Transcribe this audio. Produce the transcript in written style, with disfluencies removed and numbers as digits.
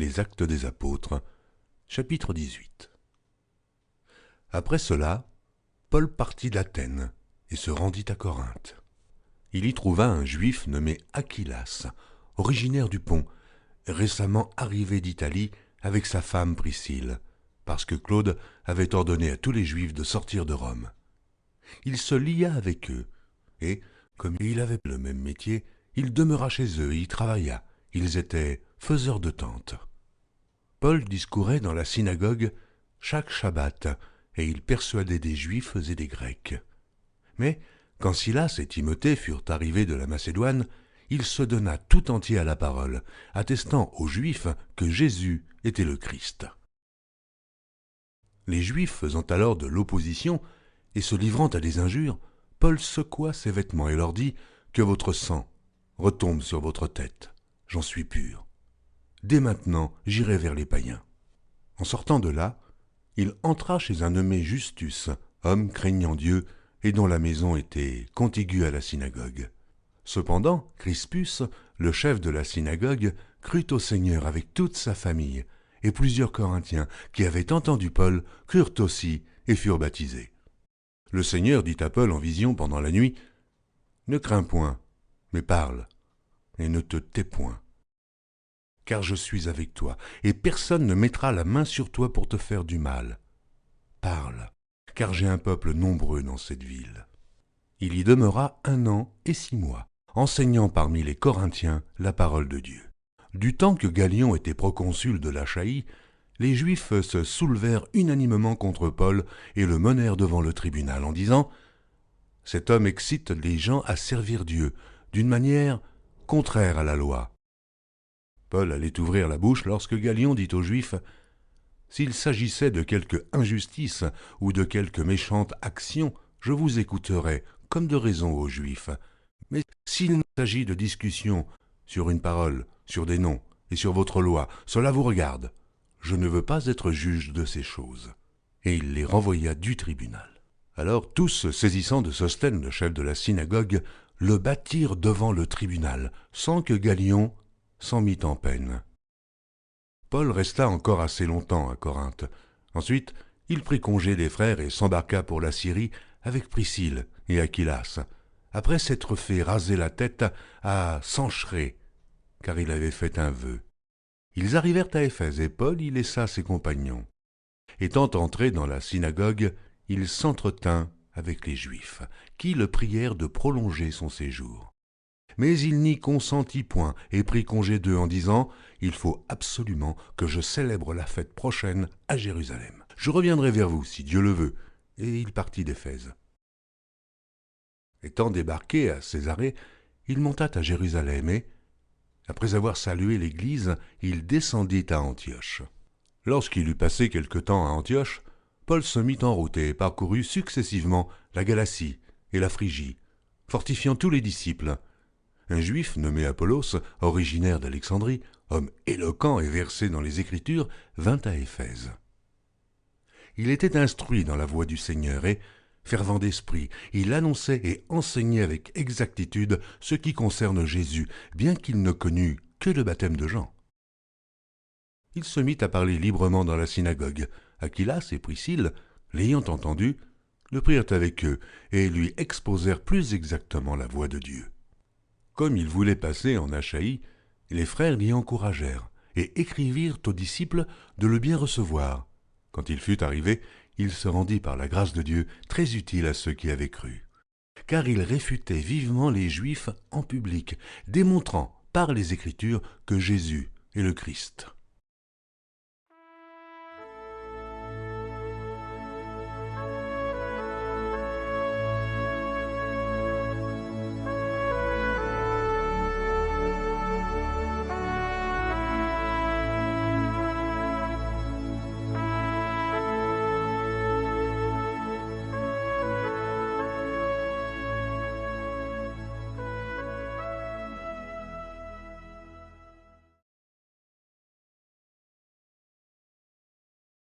Les Actes des Apôtres, chapitre 18. Après cela, Paul partit d'Athènes et se rendit à Corinthe. Il y trouva un juif nommé Aquilas, originaire du Pont, récemment arrivé d'Italie avec sa femme Priscille, parce que Claude avait ordonné à tous les juifs de sortir de Rome. Il se lia avec eux, et, comme il avait le même métier, il demeura chez eux et y travailla. Ils étaient faiseurs de tentes. Paul discourait dans la synagogue chaque Shabbat, et il persuadait des Juifs et des Grecs. Mais, quand Silas et Timothée furent arrivés de la Macédoine, il se donna tout entier à la parole, attestant aux Juifs que Jésus était le Christ. Les Juifs faisant alors de l'opposition et se livrant à des injures, Paul secoua ses vêtements et leur dit « Que votre sang retombe sur votre tête, j'en suis pur. Dès maintenant, j'irai vers les païens. » En sortant de là, il entra chez un nommé Justus, homme craignant Dieu et dont la maison était contiguë à la synagogue. Cependant, Crispus, le chef de la synagogue, crut au Seigneur avec toute sa famille, et plusieurs Corinthiens qui avaient entendu Paul crurent aussi et furent baptisés. Le Seigneur dit à Paul en vision pendant la nuit, « Ne crains point, mais parle, et ne te tais point. Car je suis avec toi, et personne ne mettra la main sur toi pour te faire du mal. Parle, car j'ai un peuple nombreux dans cette ville. » Il y demeura 1 an et 6 mois, enseignant parmi les Corinthiens la parole de Dieu. Du temps que Galion était proconsul de l'Achaïe, les Juifs se soulevèrent unanimement contre Paul et le menèrent devant le tribunal en disant « Cet homme excite les gens à servir Dieu d'une manière contraire à la loi. » Paul allait ouvrir la bouche lorsque Galion dit aux Juifs « S'il s'agissait de quelque injustice ou de quelque méchante action, je vous écouterais comme de raison aux Juifs. Mais s'il s'agit de discussion sur une parole, sur des noms et sur votre loi, cela vous regarde. Je ne veux pas être juge de ces choses. » Et il les renvoya du tribunal. Alors tous, saisissant de Sosthène, le chef de la synagogue, le battirent devant le tribunal, sans que Galion s'en mît en peine. Paul resta encore assez longtemps à Corinthe. Ensuite, il prit congé des frères et s'embarqua pour la Syrie avec Priscille et Aquilas, après s'être fait raser la tête à Cenchréa, car il avait fait un vœu. Ils arrivèrent à Éphèse et Paul y laissa ses compagnons. Étant entré dans la synagogue, il s'entretint avec les Juifs, qui le prièrent de prolonger son séjour. Mais il n'y consentit point et prit congé d'eux en disant « Il faut absolument que je célèbre la fête prochaine à Jérusalem. Je reviendrai vers vous, si Dieu le veut. » Et il partit d'Éphèse. Étant débarqué à Césarée, il monta à Jérusalem et, après avoir salué l'Église, il descendit à Antioche. Lorsqu'il eut passé quelque temps à Antioche, Paul se mit en route et parcourut successivement la Galatie et la Phrygie, fortifiant tous les disciples. Un juif nommé Apollos, originaire d'Alexandrie, homme éloquent et versé dans les Écritures, vint à Éphèse. Il était instruit dans la voie du Seigneur et, fervent d'esprit, il annonçait et enseignait avec exactitude ce qui concerne Jésus, bien qu'il ne connût que le baptême de Jean. Il se mit à parler librement dans la synagogue. Aquilas et Priscille, l'ayant entendu, le prirent avec eux et lui exposèrent plus exactement la voie de Dieu. Comme il voulait passer en Achaïe, les frères l'y encouragèrent et écrivirent aux disciples de le bien recevoir. Quand il fut arrivé, il se rendit par la grâce de Dieu très utile à ceux qui avaient cru. Car il réfutait vivement les Juifs en public, démontrant par les Écritures que Jésus est le Christ.